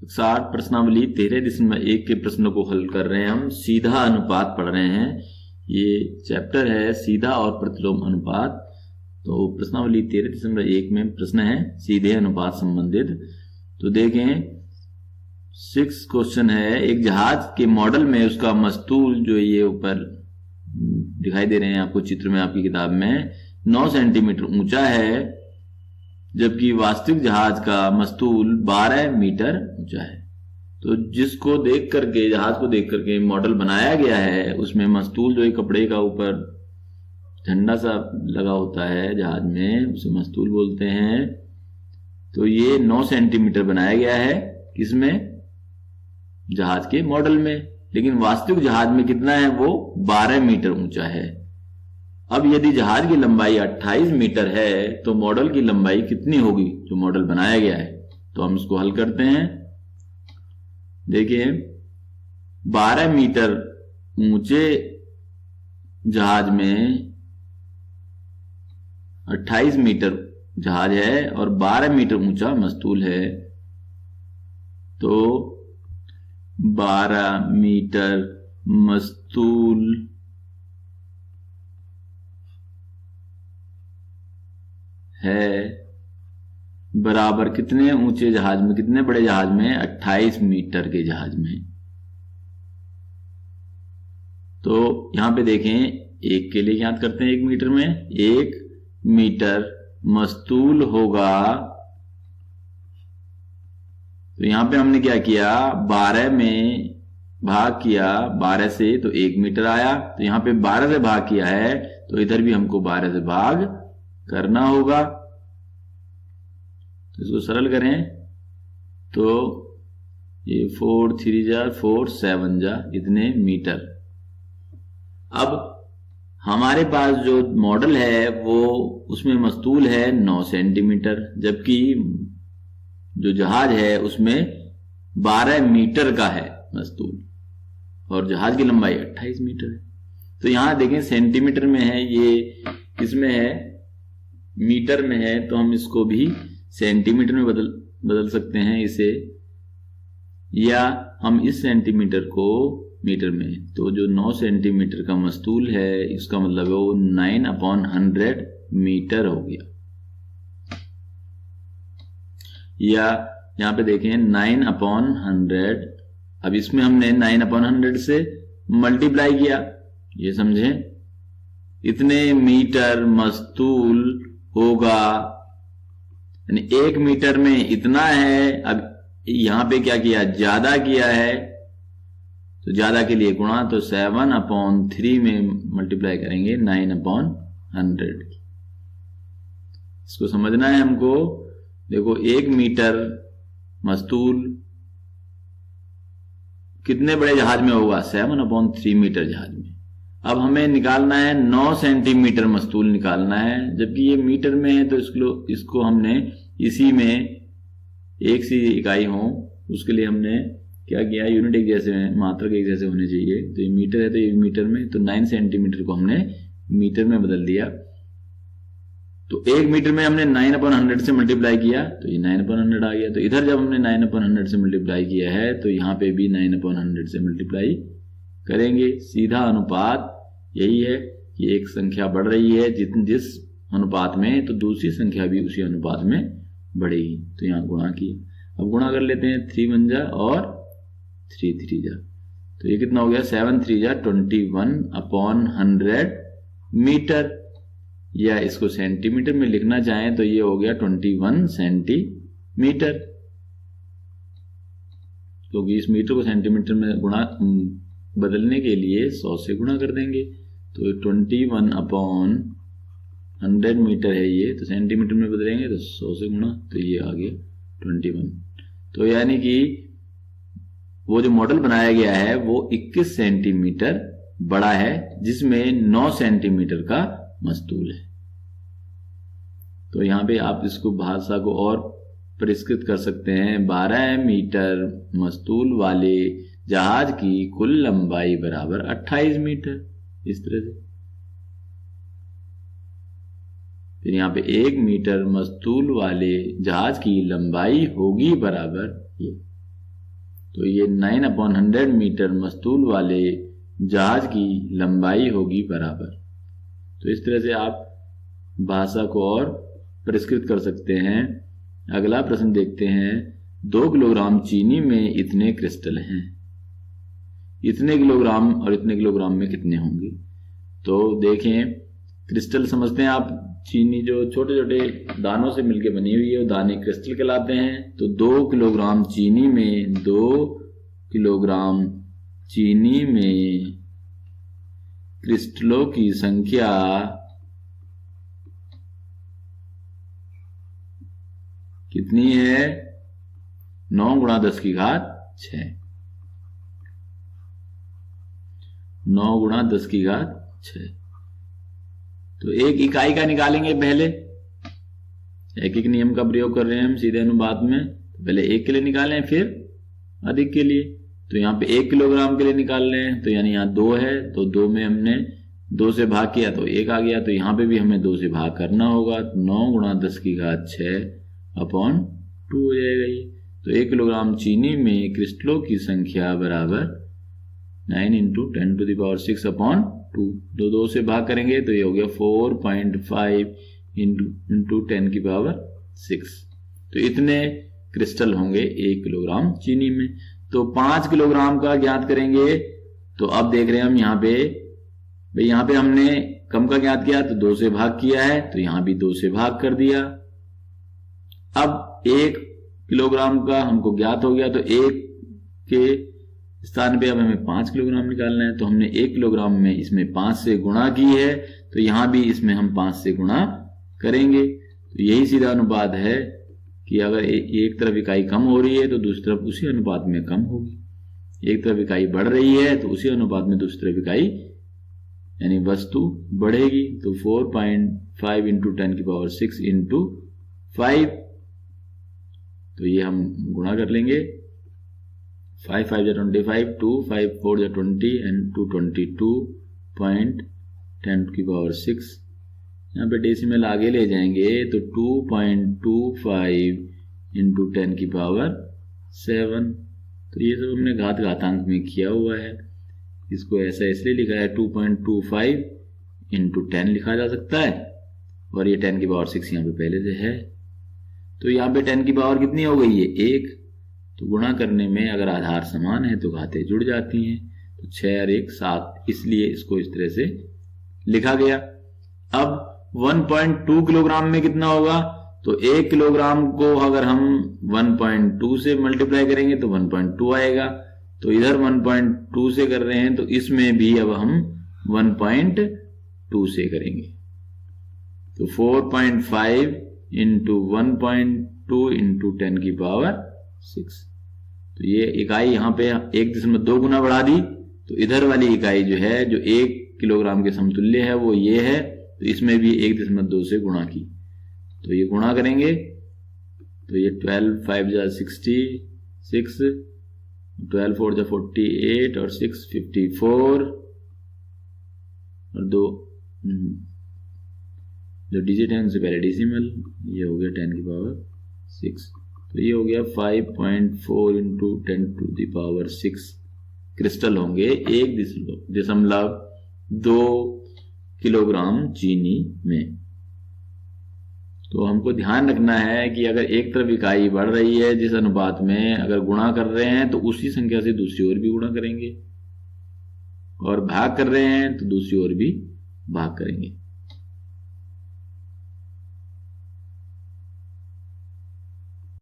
60 प्रश्नावली 13.1 के प्रश्नों को हल कर रहे हैं। हम सीधा अनुपात पढ़ रहे हैं। ये चैप्टर है सीधा और प्रतिलोम अनुपात। तो प्रश्नावली 13.1 में प्रश्न है सीधे अनुपात संबंधित। तो देखें 6 क्वेश्चन है। एक जहाज के मॉडल में उसका मस्तूल जो ये ऊपर दिखाई दे रहे हैं आपको चित्र में आपकी किताब में 9 सेंटीमीटर ऊंचा है, जबकि वास्तविक जहाज का मस्तूल 12 मीटर ऊंचा है। तो जिसको देख करके जहाज को देख करके मॉडल बनाया गया है उसमें मस्तूल जो है कपड़े का ऊपर झंडा सा लगा होता है जहाज में, उसे मस्तूल बोलते हैं। तो ये 9 सेंटीमीटर बनाया गया है किसमें? जहाज के मॉडल में। लेकिन वास्तविक जहाज में कितना है? वो 12 मीटर ऊंचा है। अब यदि जहाज की लंबाई 28 मीटर है तो मॉडल की लंबाई कितनी होगी जो मॉडल बनाया गया है? तो हम इसको हल करते हैं। देखिए 12 मीटर ऊंचे जहाज में 28 मीटर जहाज है और 12 मीटर ऊंचा मस्तूल है। तो 12 मीटर मस्तूल है बराबर कितने ऊंचे जहाज में, कितने बड़े जहाज में? 28 मीटर के जहाज में। तो यहां पे देखें एक के लिए याद करते हैं 1 मीटर में 1 मीटर मस्तूल होगा। तो यहां पे हमने क्या किया? 12 में भाग किया 12 से तो 1 मीटर आया। तो यहां पे 12 से भाग किया है तो इधर भी हमको 12 से भाग करना होगा। तो इसको सरल करें तो ये 4 3 जा 4 7 जा इतने मीटर। अब हमारे पास जो मॉडल है वो उसमें मस्तूल है 9 सेंटीमीटर, जबकि जो जहाज है उसमें 12 मीटर का है मस्तूल और जहाज की लंबाई 28 मीटर है। तो यहां देखें सेंटीमीटर में है, ये किसमें है? मीटर में है। तो हम इसको भी सेंटीमीटर में बदल सकते हैं इसे, या हम इस सेंटीमीटर को मीटर में। तो जो 9 सेंटीमीटर का मस्तूल है इसका मतलब है वो 9/100 मीटर हो गया। या यहां पे देखें 9/100। अब इसमें हमने 9/100 से मल्टीप्लाई किया, ये समझे? इतने मीटर मस्तूल होगा, यानी 1 मीटर में इतना है। अब यहां पे क्या किया? ज्यादा किया है तो ज्यादा के लिए गुणा, तो 7/3 में मल्टीप्लाई करेंगे 9/100। इसको समझना है हमको। देखो 1 मीटर मस्तूल कितने बड़े जहाज में होगा? 7/3 मीटर जहाज में। अब हमें निकालना है 9 सेंटीमीटर मस्तूल निकालना है, जबकि ये मीटर में है। तो इसको हमने इसी में एक सी इकाई हो उसके लिए हमने क्या किया? यूनिट एक जैसे मात्रक एक जैसे होने चाहिए। तो ये मीटर है तो ये मीटर में, तो 9 सेंटीमीटर को हमने मीटर में बदल दिया। तो 1 मीटर में हमने 9/100 से मल्टीप्लाई किया तो ये 9/100 आ गया। तो इधर जब हमने 9/100 से मल्टीप्लाई किया है तो यहां पे भी 9/100 से मल्टीप्लाई करेंगे। सीधा अनुपात यही है कि एक संख्या बढ़ रही है जिस अनुपात में, तो दूसरी संख्या भी उसी अनुपात में बढ़ेगी। तो यहां गुणा किया। अब गुणा कर लेते हैं 3 1 जा और 3 3 जा। तो ये कितना हो गया? 7 3 जा 21/100 मीटर। या इसको सेंटीमीटर में लिखना चाहें तो ये हो गया 21 सेंटीमीटर, क्योंकि इस मीटर को सेंटीमीटर में गुणा बदलने के लिए 100 से गुणा कर देंगे। तो 21/100 मीटर है ये, तो सेंटीमीटर में बदलेंगे तो 100 से गुणा, तो ये आ गया 21। तो यानी कि वो जो मॉडल बनाया गया है वो 21 सेंटीमीटर बड़ा है, जिसमें 9 सेंटीमीटर का मस्तूल है। तो यहां पे आप इसको भाषा को और परिष्कृत कर सकते हैं। 12 मीटर मस्तूल वाले जहाज की कुल लंबाई बराबर 28 मीटर, इस तरह से। फिर यहां पे 1 मीटर मस्तूल वाले जहाज की लंबाई होगी बराबर ये। तो ये 9/100 मीटर मस्तूल वाले जहाज की लंबाई होगी बराबर। तो इस तरह से आप भाषा को और परिष्कृत कर सकते हैं। अगला प्रश्न देखते हैं। 2 किलोग्राम चीनी में इतने क्रिस्टल हैं। इतने किलोग्राम और इतने किलोग्राम में कितने होंगे? तो देखें, क्रिस्टल समझते हैं आप, चीनी जो छोटे छोटे दानों से मिलकर बनी हुई है वो दाने क्रिस्टल कहलाते हैं। तो 2 किलोग्राम चीनी में 2 किलोग्राम चीनी में क्रिस्टलों की संख्या कितनी है? 9 × 10⁶। 9 × 10⁶। तो एक इकाई का निकालेंगे पहले। एक एक नियम का प्रयोग कर रहे हैं हम सीधे अनुपात में। तो पहले 1 के लिए निकालें, फिर अधिक के लिए। तो यहाँ पे 1 किलोग्राम के लिए निकाल रहे हैं, तो यानी यहाँ 2 है, तो 2 में हमने 2 से भाग किया तो 1 आ गया। तो यहाँ पे भी हमें 2 से भाग करना होगा। तो 9 × 10⁶/2 हो जाएगा ये। तो 1 किलोग्राम चीनी में क्रिस्टलों की संख्या बराबर 9 × 10⁶/2। तो 2 से भाग करेंगे तो ये हो गया 4.5 × 10⁶। तो इतने क्रिस्टल होंगे 1 किलोग्राम चीनी में। तो 5 किलोग्राम का ज्ञात करेंगे। तो अब देख रहे हैं हम यहाँ पे, भाई यहाँ पे हमने कम का ज्ञात किया तो 2 से भाग किया है, तो यहाँ भी 2 से भाग कर दिया। अब 1 किलोग्राम का हमको ज्ञात हो गया, तो 1 के स्थान पे अब हमें 5 किलोग्राम निकालना है। तो हमने 1 किलोग्राम में इसमें 5 से गुणा की है, तो यहां भी इसमें हम 5 से गुणा करेंगे। तो यही सीधा अनुपात है कि अगर एक तरफ इकाई कम हो रही है तो दूसरी तरफ उसी अनुपात में कम होगी। एक तरफ इकाई बढ़ रही है तो उसी अनुपात में दूसरी तरफ इकाई यानी वस्तु बढ़ेगी। तो 4.5 × 10⁶ × 5, तो ये हम गुणा कर लेंगे। 5 × 5 = 25, 2 5 × 4 = 20 and 222.10⁶। यहाँ पे डेसिमल आगे ले जाएंगे तो 2.25 × 10⁷। तो ये सब हमने घातांक में किया हुआ है। इसको ऐसा इसलिए लिखा है 2.25 × 10 लिखा जा सकता है, और ये 10⁶ यहाँ पे पहले से है। तो यहाँ पे 10 की पावर कितनी हो गई है? 1। तो गुणा करने में अगर आधार समान है तो घातें जुड़ जाती हैं। तो 6 और 1 7, इसलिए इसको इस तरह से लिखा गया। अब 1.2 किलोग्राम में कितना होगा? तो 1 किलोग्राम को अगर हम 1.2 से मल्टीप्लाई करेंगे तो 1.2 आएगा। तो इधर 1.2 से कर रहे हैं, तो इसमें भी अब हम 1.2 से करेंगे। तो 4.5 × 1.2 × 10⁶। तो ये इकाई यहाँ पे 1.2 गुना बढ़ा दी। तो इधर वाली इकाई जो है, जो 1 किलोग्राम के समतुल्य है, वो ये है। तो इसमें भी 1.2 से गुणा की। तो ये गुणा करेंगे तो ये 12 5 = 66, 12 4 = 48 और 6 54, और 2 जो डिजिट है उनसे पहले डेसिमल, ये हो गया 10⁶। तो ये हो गया 5.4 × 10⁶ क्रिस्टल होंगे 1.2 किलोग्राम चीनी में। तो हमको ध्यान रखना है कि अगर एक तरफ इकाई बढ़ रही है जिस अनुपात में, अगर गुणा कर रहे हैं तो उसी संख्या से दूसरी ओर भी गुणा करेंगे, और भाग कर रहे हैं तो दूसरी ओर भी भाग करेंगे।